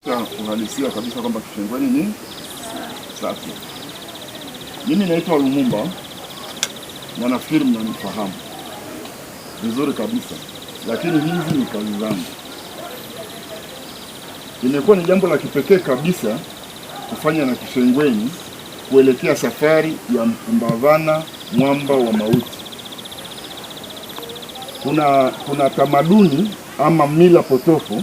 Uhalisia kabisa kwamba Kishengweni ni safi. Mimi naitwa Lumumba na nafikiri mnanifahamu vizuri kabisa, lakini hizi ni kazi zangu. Imekuwa ni jambo la kipekee kabisa kufanya na Kishengweni kuelekea safari ya Mkumbavana mwamba wa mauti. Kuna tamaduni ama mila potofu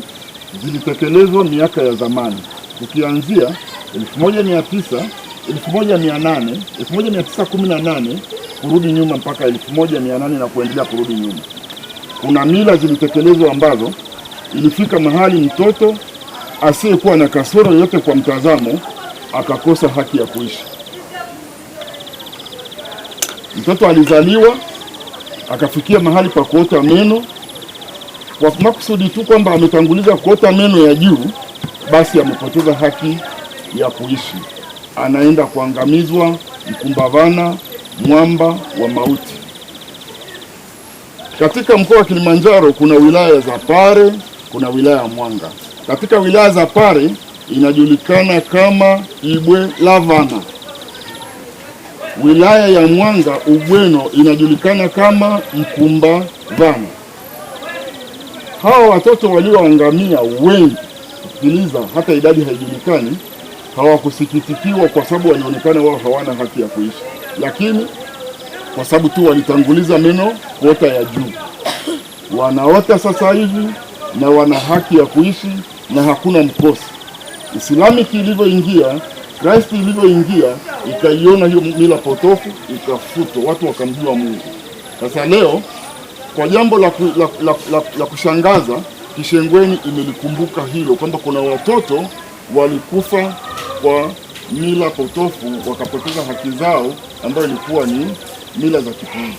zilitekelezwa miaka ya zamani, ukianzia 1918 kurudi nyuma mpaka 1800 na kuendelea kurudi nyuma. Kuna mila zilitekelezwa ambazo ilifika mahali mtoto asiyekuwa na kasoro yote kwa mtazamo akakosa haki ya kuishi. Mtoto alizaliwa akafikia mahali pa kuota meno, kwa makusudi tu kwamba ametanguliza kuota meno ya juu, basi amepoteza haki ya kuishi, anaenda kuangamizwa. Mkumbavana mwamba wa mauti. Katika mkoa wa Kilimanjaro kuna wilaya za Pare, kuna wilaya ya Mwanga. Katika wilaya za Pare inajulikana kama Ibwelavana. Wilaya ya Mwanga Ugweno inajulikana kama Mkumbavana. Hawa watoto walioangamia wengi, sikiliza, hata idadi haijulikani, hawakusikitikiwa kwa sababu walionekana wao hawana haki ya kuishi, lakini kwa sababu tu walitanguliza meno kuota ya juu. Wanaota sasa hivi na wana haki ya kuishi na hakuna mkosi. Islamiki ilivyoingia, Kristo ilivyoingia, ikaiona hiyo mila potofu, ikafutwa, watu wakamjua Mungu. Sasa leo kwa jambo la kushangaza, Kishengweni imelikumbuka hilo kwamba kuna watoto walikufa kwa mila potofu, wakapoteza haki zao ambayo ilikuwa ni mila za kipuuzi.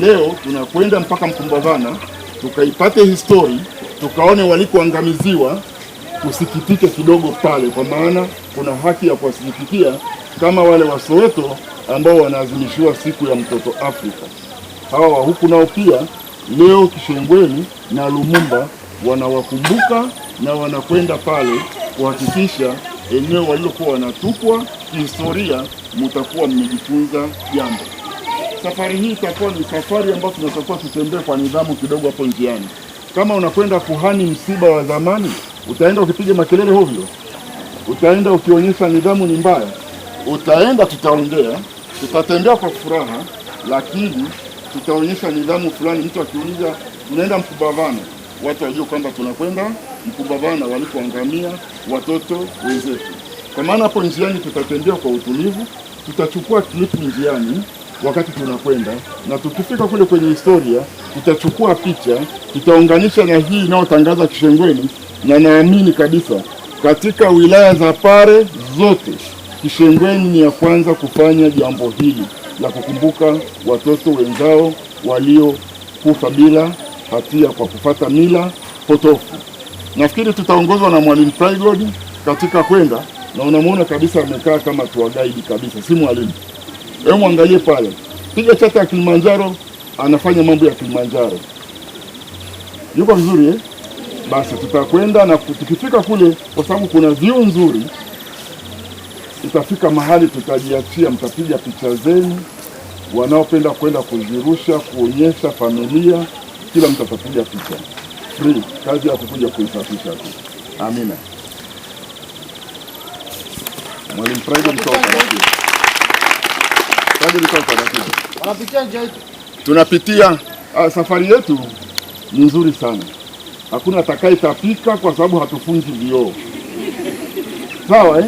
Leo tunakwenda mpaka Mkumbavana tukaipate histori, tukaone walikoangamiziwa, tusikitike kidogo pale, kwa maana kuna haki ya kuwasikitikia kama wale wa Soweto ambao wanaadhimishiwa siku ya mtoto Afrika. Hawa wa huku nao pia leo Kishengweni na Lumumba wanawakumbuka na wanakwenda pale kuhakikisha eneo walilokuwa wanatupwa kihistoria mtakuwa mmejifunza jambo. Safari hii itakuwa ni safari ambayo tunatakiwa tutembee kwa nidhamu kidogo hapo njiani. Kama unakwenda kuhani msiba wa zamani, utaenda ukipiga makelele hovyo, utaenda ukionyesha nidhamu ni mbaya, utaenda tutaongea, tutatembea kwa furaha, lakini tutaonyesha nidhamu fulani. Mtu akiuliza tunaenda Mkumbavana, watu wajue kwamba tunakwenda Mkumbavana walipoangamia watoto wenzetu. Kwa maana hapo njiani tutatembea kwa utulivu, tutachukua klipu njiani wakati tunakwenda, na tukifika kule kwenye historia tutachukua picha, tutaunganisha na hii inayotangaza Kishengweni, na naamini kabisa katika wilaya za Pare zote Kishengweni ni ya kwanza kufanya jambo hili la kukumbuka watoto wenzao waliokufa bila hatia kwa kufata mila potofu. Nafikiri tutaongozwa na Mwalimu Prygold katika kwenda, na unamuona kabisa amekaa kama tour guide kabisa, si mwalimu. Hebu angalie pale, piga chata ya Kilimanjaro, anafanya mambo ya Kilimanjaro. Yuko vizuri eh? Basi tutakwenda, na tukifika kule, kwa sababu kuna view nzuri, tutafika mahali tutajiachia, mtapiga picha zenu, wanaopenda kwenda kuzirusha, kuonyesha familia, kila mtu atapiga picha free, kazi ya kukuja kuisafisha tu. Amina. Mwalimu Prygold tunapitia. Safari yetu ni nzuri sana, hakuna atakayetapika kwa sababu hatufunji vioo, sawa eh?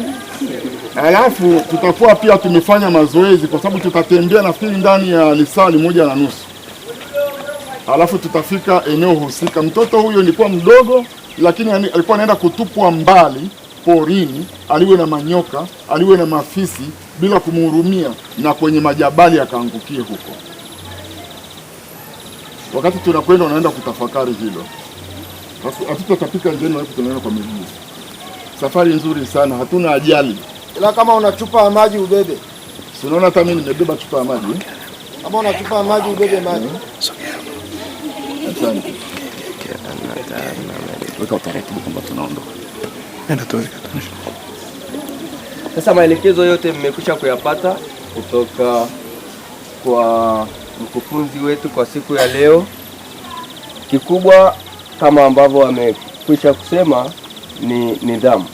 Alafu tutakuwa pia tumefanya mazoezi kwa sababu tutatembea nafikiri ndani ya lisaa 1.5. Alafu tutafika eneo husika. Mtoto huyo nilikuwa mdogo, lakini alikuwa anaenda kutupwa mbali porini, aliwe na manyoka, aliwe na mafisi, bila kumhurumia, na kwenye majabali akaangukie huko. Wakati tunakwenda unaenda kutafakari hilo. Hatutatapika njiani, na tunaenda kwa miguu. Safari nzuri sana, hatuna ajali. Ila kama una chupa ya maji ubebe. Si unaona hata mimi nimebeba chupa ya maji. Kama una chupa ya maji ubebe maji. Asante. Weka utaratibu kwamba tunaondoka. Sasa maelekezo yote mmekwisha kuyapata kutoka kwa mkufunzi wetu kwa siku ya leo. Kikubwa kama ambavyo amekwisha kusema ni nidhamu.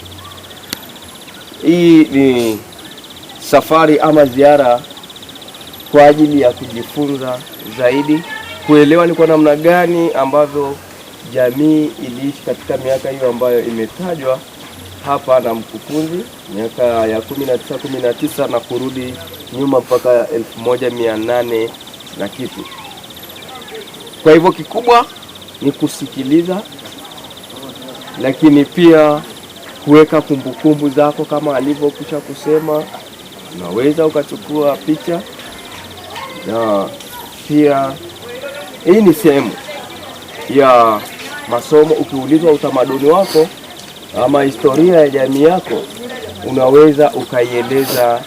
Hii ni safari ama ziara kwa ajili ya kujifunza zaidi, kuelewa ni kwa namna gani ambavyo jamii iliishi katika miaka hiyo ambayo imetajwa hapa na mkufunzi, miaka ya 1919 na kurudi nyuma mpaka 1800 na kitu. Kwa hivyo kikubwa ni kusikiliza, lakini pia kuweka kumbukumbu zako kama alivyokwisha kusema. Unaweza ukachukua picha, na pia hii ni sehemu ya masomo. Ukiulizwa utamaduni wako ama historia ya jamii yako, unaweza ukaieleza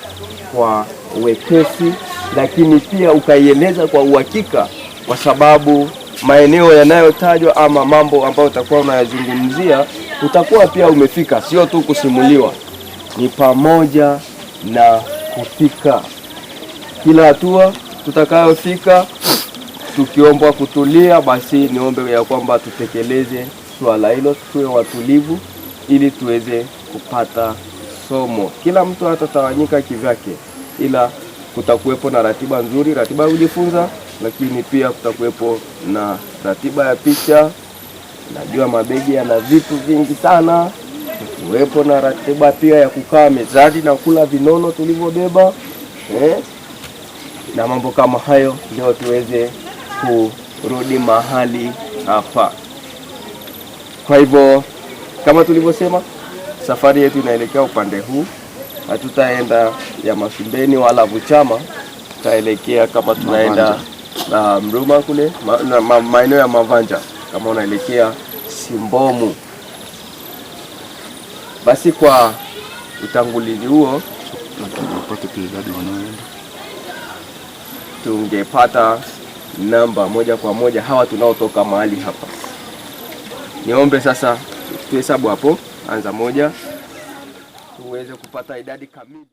kwa wepesi, lakini pia ukaieleza kwa uhakika, kwa sababu maeneo yanayotajwa ama mambo ambayo utakuwa unayazungumzia utakuwa pia umefika, sio tu kusimuliwa, ni pamoja na kufika. Kila hatua tutakayofika tukiombwa kutulia, basi niombe ya kwamba tutekeleze swala hilo, tuwe watulivu ili tuweze kupata somo. Kila mtu hatatawanyika kivyake, ila kutakuwepo na ratiba nzuri, ratiba ya kujifunza, lakini pia kutakuwepo na ratiba ya picha. Najua mabegi yana vitu vingi sana. Kuwepo na ratiba pia ya kukaa mezani na kula vinono tulivyobeba, na mambo kama hayo, ndio tuweze kurudi mahali hapa. Kwa hivyo kama tulivyosema, safari yetu inaelekea upande huu. Hatutaenda ya Masumbeni wala Buchama, tutaelekea kama tunaenda na Mruma kule maeneo ya Mavanja, kama unaelekea Simbomu. Basi kwa utangulizi huo tungepata namba moja kwa moja hawa tunaotoka mahali hapa. Niombe sasa tuhesabu hapo, anza moja, tuweze kupata idadi kamili.